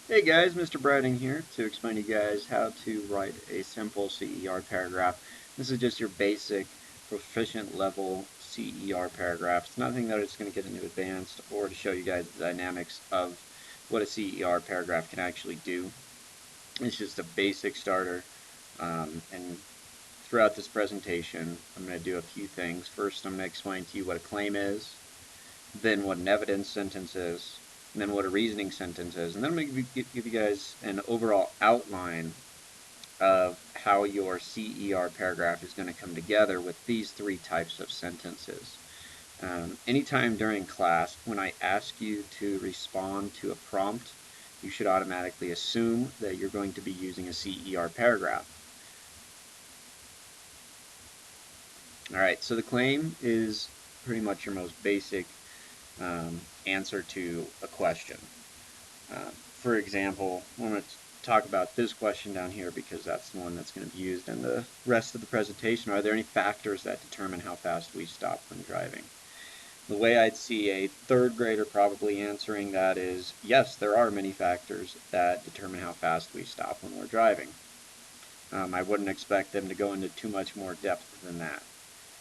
Hey guys, Mr. Brading here to explain to you guys how to write a simple CER paragraph. This is just your basic proficient level CER paragraph. It's nothing that it's going to get into advanced or to show you guys the dynamics of what a CER paragraph can actually do. It's just a basic starter. And throughout this presentation, I'm going to do a few things. First, I'm going to explain to you what a claim is, then what an evidence sentence is, and then what a reasoning sentence is. And then I'm going to give you guys an overall outline of how your CER paragraph is going to come together with these three types of sentences. Anytime during class, when I ask you to respond to a prompt, you should automatically assume that you're going to be using a CER paragraph. All right, so the claim is pretty much your most basic answer to a question. For example, I'm going to talk about this question down here because that's the one that's going to be used in the rest of the presentation. Are there any factors that determine how fast we stop when driving? The way I'd see a third grader probably answering that is, yes, there are many factors that determine how fast we stop when we're driving. I wouldn't expect them to go into too much more depth than that.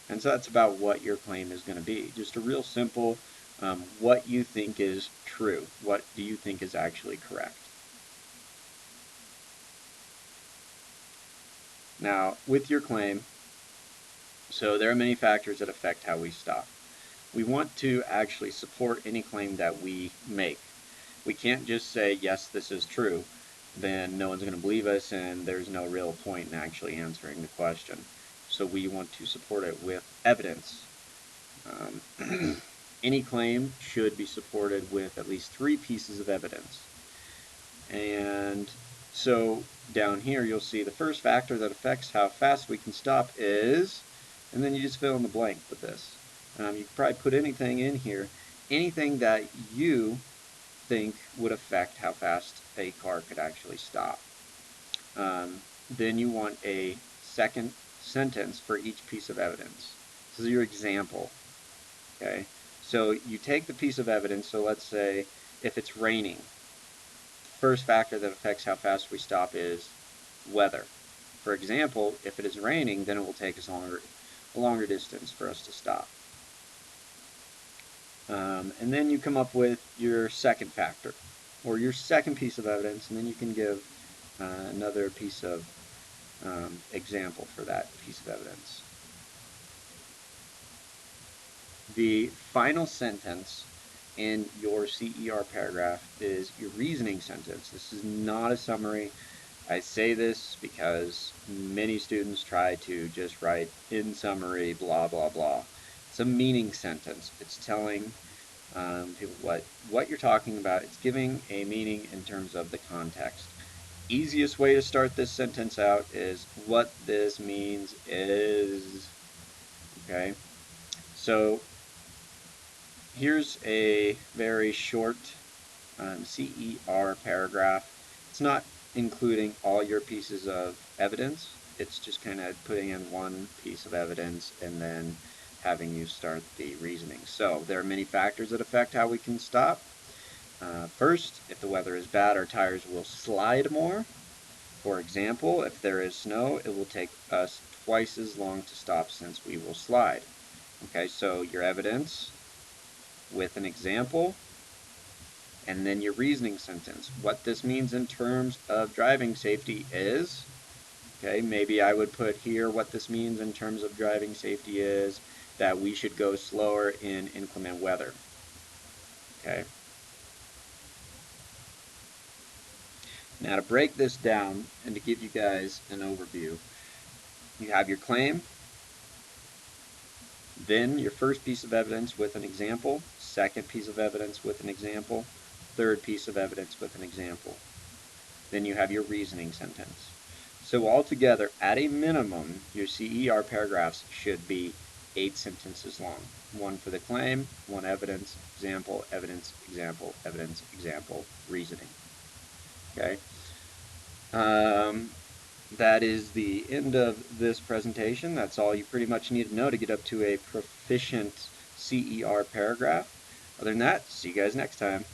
And so that's about what your claim is going to be. Just a real simple, what you think is true. What do you think is actually correct? Now, with your claim, so there are many factors that affect how we stop. We want to actually support any claim that we make. We can't just say, yes, this is true. Then no one's going to believe us and there's no real point in actually answering the question. So we want to support it with evidence. Any claim should be supported with at least 3 pieces of evidence. And so down here you'll see the first factor that affects how fast we can stop is, and then you just fill in the blank with this. You can probably put anything in here, anything that you think would affect how fast a car could actually stop. Then you want a second sentence for each piece of evidence. This is your example. Okay, so you take the piece of evidence, so let's say if it's raining, first factor that affects how fast we stop is weather. For example, if it is raining, then it will take us a longer distance for us to stop. And then you come up with your second factor, or your second piece of evidence, and then you can give another piece of example for that piece of evidence. The final sentence in your CER paragraph is your reasoning sentence. This is not a summary. I say this because many students try to just write in summary, blah, blah, blah. It's a meaning sentence. It's telling people what you're talking about. It's giving a meaning in terms of the context. Easiest way to start this sentence out is what this means is, okay? So here's a very short CER paragraph. It's not including all your pieces of evidence. It's just kind of putting in one piece of evidence and then having you start the reasoning. So there are many factors that affect how we can stop. First, if the weather is bad, our tires will slide more. For example, if there is snow, it will take us twice as long to stop since we will slide. Okay, so your evidence with an example, and then your reasoning sentence. What this means in terms of driving safety is, okay, maybe I would put here what this means in terms of driving safety is that we should go slower in inclement weather. Okay. Now to break this down and to give you guys an overview, you have your claim, then your first piece of evidence with an example, second piece of evidence with an example, third piece of evidence with an example. Then you have your reasoning sentence. So altogether, at a minimum, your CER paragraphs should be 8 sentences long. One for the claim, one evidence, example, evidence, example, evidence, example, reasoning. Okay. That is the end of this presentation. That's all you pretty much need to know to get up to a proficient CER paragraph. Other than that, see you guys next time.